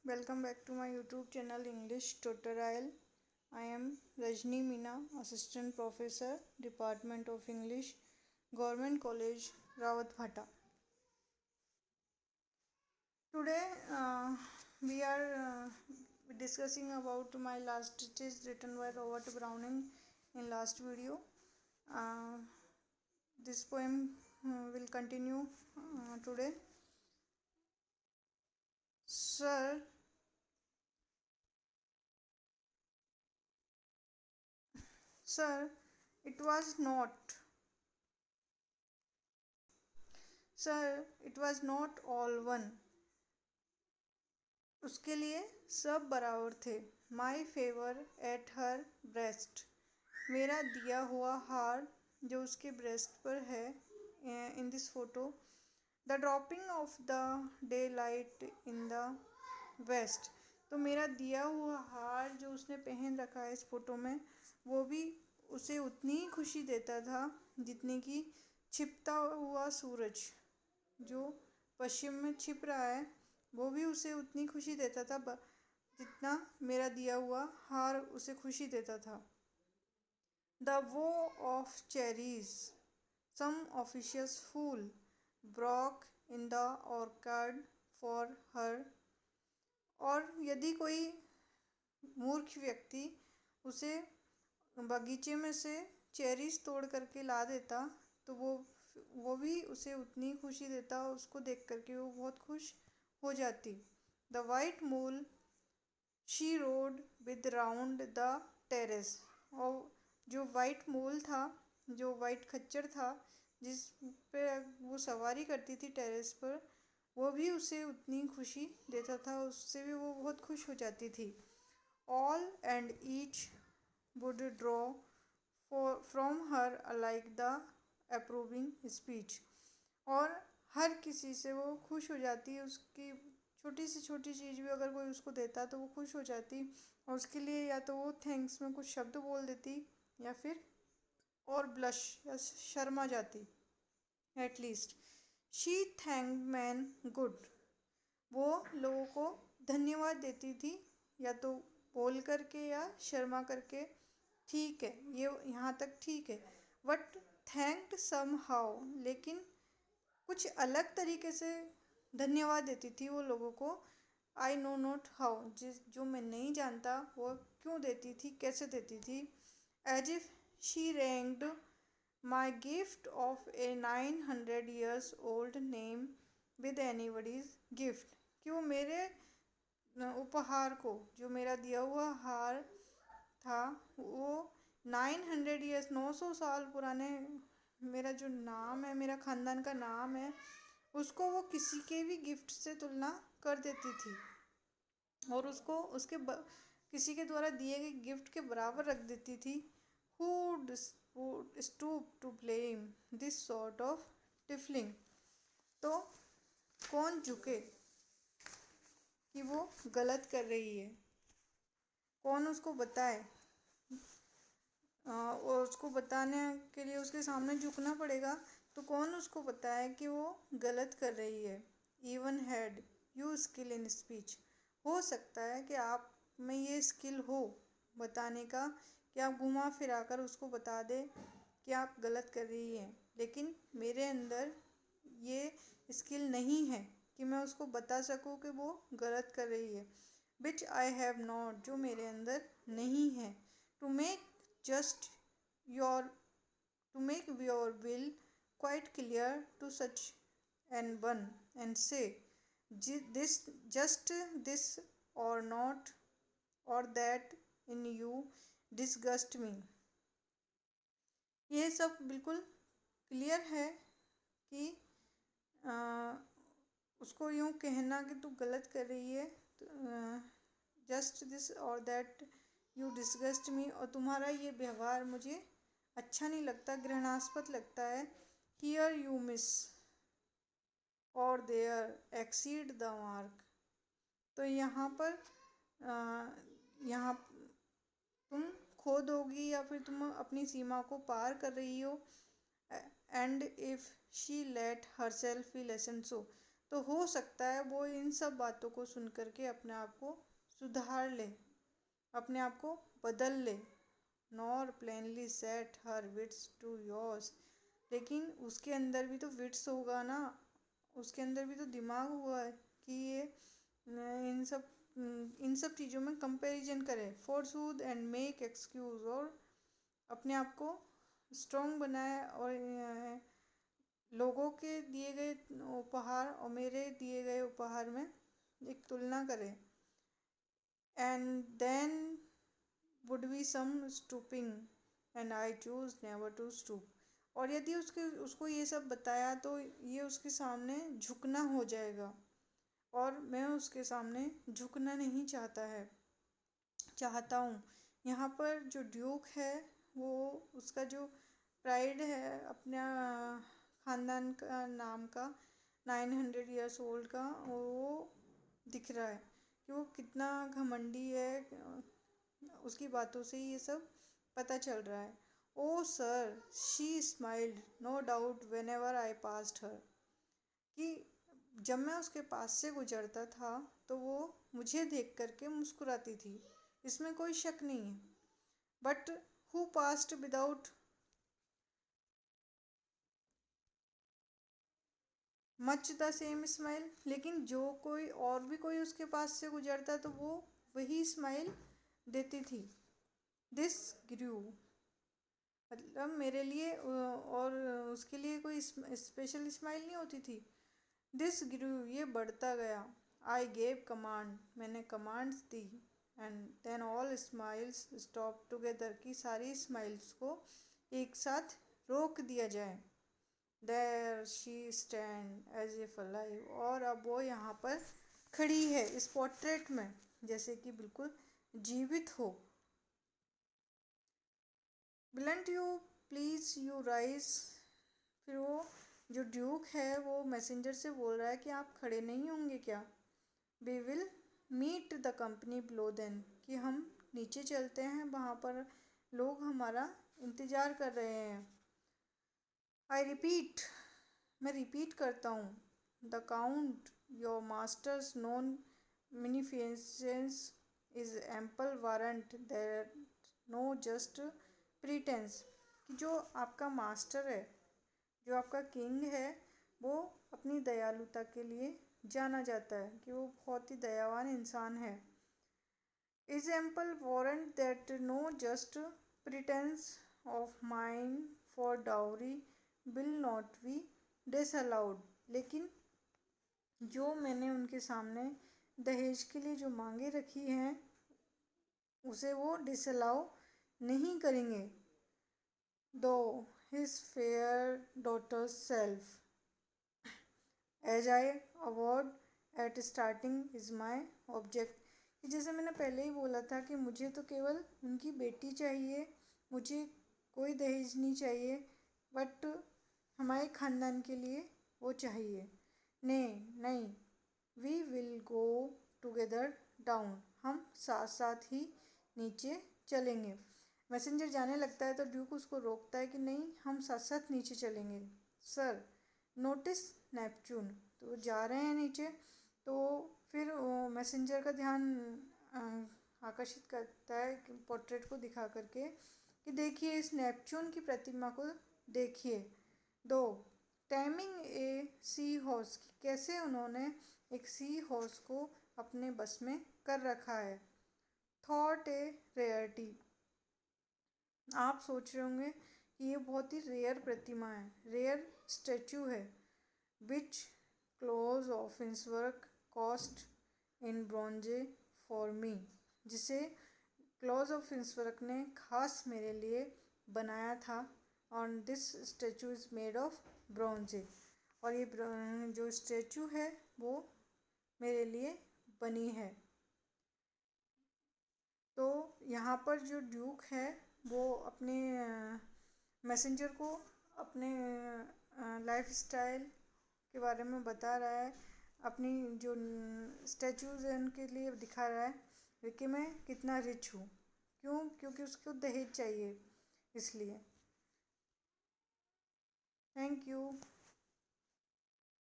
Welcome back to my YouTube channel English Tutorial. I am Rajni Meena, Assistant Professor, Department of English, Government College, Rawatbhata. Today we are discussing about my last sketches written by Robert Browning in last video. Uh, this poem will continue today. Sir, sir, it was not. Sir, it was not all one. उसके लिए सब बराबर थे. My favour at her breast. मेरा दिया हुआ हार जो उसके ब्रेस्ट पर है. In this photo the dropping of the daylight in the west. तो मेरा दिया हुआ हार जो उसने पहन रखा है इस फोटो में, वो भी उसे उतनी ही खुशी देता था जितनी कि छिपता हुआ सूरज जो पश्चिम में छिप रहा है वो भी उसे उतनी खुशी देता था जितना मेरा दिया हुआ हार उसे खुशी देता था. The bough of cherries some officious fool broke in the orchard for her. और यदि कोई मूर्ख व्यक्ति उसे बगीचे में से चेरीज तोड़ करके ला देता तो वो भी उसे उतनी खुशी देता. उसको देख करके वो बहुत खुश हो जाती. द वाइट मूल she road with round the terrace. और जो वाइट मूल था, जो वाइट खच्चर था जिस पे वो सवारी करती थी टेरेस पर, वो भी उसे उतनी खुशी देता था. उससे भी वो बहुत खुश हो जाती थी. All and each would draw from her like the approving speech. और हर किसी से वो खुश हो जाती. उसकी छोटी से छोटी चीज़ भी अगर कोई उसको देता तो वो खुश हो जाती और उसके लिए या तो वो थैंक्स में कुछ शब्द बोल देती या फिर और ब्लश या शर्मा जाती. At least she thank man good. वो लोगों को धन्यवाद देती थी या तो बोल करके या शर्मा करके. ठीक है, ये यहाँ तक ठीक है. बट थैंक्ड सम हाउ, लेकिन कुछ अलग तरीके से धन्यवाद देती थी वो लोगों को. आई नो नॉट हाउ, जो मैं नहीं जानता वो क्यों देती थी, कैसे देती थी. As if she ranked my gift of a 900 years old name with anybody's gift. कि वो मेरे उपहार को, जो मेरा दिया हुआ हार था, वो 900 years 900 साल पुराने मेरा जो नाम है, मेरा ख़ानदान का नाम है, उसको वो किसी के भी गिफ्ट से तुलना कर देती थी और उसको उसके किसी के द्वारा दिए गए गिफ्ट के बराबर रख देती थी. Who would stoop to blame this sort of tiffling. तो कौन झुके कि वो गलत कर रही है. कौन उसको बताए. और उसको बताने के लिए उसके सामने झुकना पड़ेगा. तो कौन उसको बताए कि वो गलत कर रही है. Even had you skill in speech. हो सकता है कि आप में ये स्किल हो बताने का कि आप घुमा फिरा कर उसको बता दे कि आप गलत कर रही हैं, लेकिन मेरे अंदर ये स्किल नहीं है कि मैं उसको बता सकूं कि वो गलत कर रही है. विच आई हैव नॉट, जो मेरे अंदर नहीं है. To make just your to make your will quite clear to such an one and say this just this or not or that in you disgust me. ये सब बिल्कुल क्लियर है कि उसको यूँ कहना कि तू गलत कर रही है, जस्ट दिस और दैट यू डिस्गस्ट मी, और तुम्हारा ये व्यवहार मुझे अच्छा नहीं लगता, घृणास्पद लगता है. हियर यू मिस और देयर एक्सीड द मार्क. तो यहाँ पर यहाँ तुम खो दोगी या फिर तुम अपनी सीमा को पार कर रही हो. And if she let herself be lessoned so. तो हो सकता है वो इन सब बातों को सुन करके अपने आप को सुधार ले, अपने आप को बदल ले। Nor plainly set her wits to yours. लेकिन उसके अंदर भी तो विट्स होगा ना, उसके अंदर भी तो दिमाग हुआ है कि ये इन सब चीज़ों में कंपैरिजन करे, for Sood and make excuse, और अपने आप को स्ट्रॉन्ग बनाए और लोगों के दिए गए उपहार और मेरे दिए गए उपहार में एक तुलना करे। And then would be some stooping and I choose never to stoop. और यदि उसको ये सब बताया तो ये उसके सामने झुकना हो जाएगा, और मैं उसके सामने झुकना नहीं चाहता हूँ। यहाँ पर जो ड्यूक है वो उसका जो प्राइड है अपना ख़ानदान का नाम का 900 ईयर्स ओल्ड का, वो दिख रहा है कि वो कितना घमंडी है। उसकी बातों से ये सब पता चल रहा है। O sir, she smiled no doubt whenever I passed her. कि जब मैं उसके पास से गुजरता था तो वो मुझे देख करके मुस्कुराती थी, इसमें कोई शक नहीं है। But who passed without much the same smile. लेकिन जो कोई और भी कोई उसके पास से गुजरता तो वो वही स्माइल देती थी। दिस ग्रू, मतलब मेरे लिए और उसके लिए कोई स्पेशल स्माइल नहीं होती थी। दिस ग्रू, ये बढ़ता गया। आई गेव कमांड, मैंने कमांड्स दी। And then all smiles stop together, की सारी स्माइल्स को एक साथ रोक दिया जाए। There she stand as if alive, और अब वो यहाँ पर खड़ी है इस पोर्ट्रेट में जैसे कि बिल्कुल जीवित हो। Blunt you please you rise. फिर वो जो ड्यूक है वो मैसेंजर से बोल रहा है कि आप खड़े नहीं होंगे क्या। We will meet the company below then, कि हम नीचे चलते हैं, वहाँ पर लोग हमारा इंतज़ार कर रहे हैं। आई रिपीट, मैं रिपीट करता हूँ। The count your master's known munificence is ample warrant that no just pretence. कि जो आपका मास्टर है, जो आपका किंग है, वो अपनी दयालुता के लिए जाना जाता है, कि वो बहुत ही दयावान इंसान है। Is ample warrant that no just pretence of mine for dowry will not be disallowed. लेकिन जो मैंने उनके सामने दहेज के लिए जो मांगे रखी हैं उसे वो डिसअलाउ नहीं करेंगे। Do his fair daughters self as I award at starting is my object. जैसे मैंने पहले ही बोला था कि मुझे तो केवल उनकी बेटी चाहिए, मुझे कोई दहेज नहीं चाहिए, बट हमारे ख़ानदान के लिए वो चाहिए। नहीं, we will go together down, हम साथ साथ ही नीचे चलेंगे। मैसेंजर जाने लगता है तो ड्यूक उसको रोकता है कि नहीं, हम साथ साथ नीचे चलेंगे। Sir, notice Neptune. तो वो जा रहे हैं नीचे, तो फिर मैसेंजर का ध्यान आकर्षित करता है पोर्ट्रेट को दिखा करके कि देखिए इस नेपच्यून की प्रतिमा को देखिए। दो टाइमिंग ए सी हॉर्स, कैसे उन्होंने एक सी हॉर्स को अपने बस में कर रखा है। थॉट ए रेयरिटी, आप सोच रहे होंगे कि ये बहुत ही रेयर प्रतिमा है, रेयर स्टैचू है। Which Claus of Innsbruck cast in bronze for me, जिसे क्लॉज ऑफ इंसवर्क ने खास मेरे लिए बनाया था। On this statue is made of bronze, और ये जो स्टैचू है वो मेरे लिए बनी है। तो यहाँ पर जो ड्यूक है वो अपने मैसेंजर को अपने लाइफ स्टाइल के बारे में बता रहा है, अपनी जो स्टैचूज़ हैं उनके लिए दिखा रहा है कि मैं कितना रिच हूँ। क्योंकि उसको दहेज चाहिए, इसलिए। Thank you.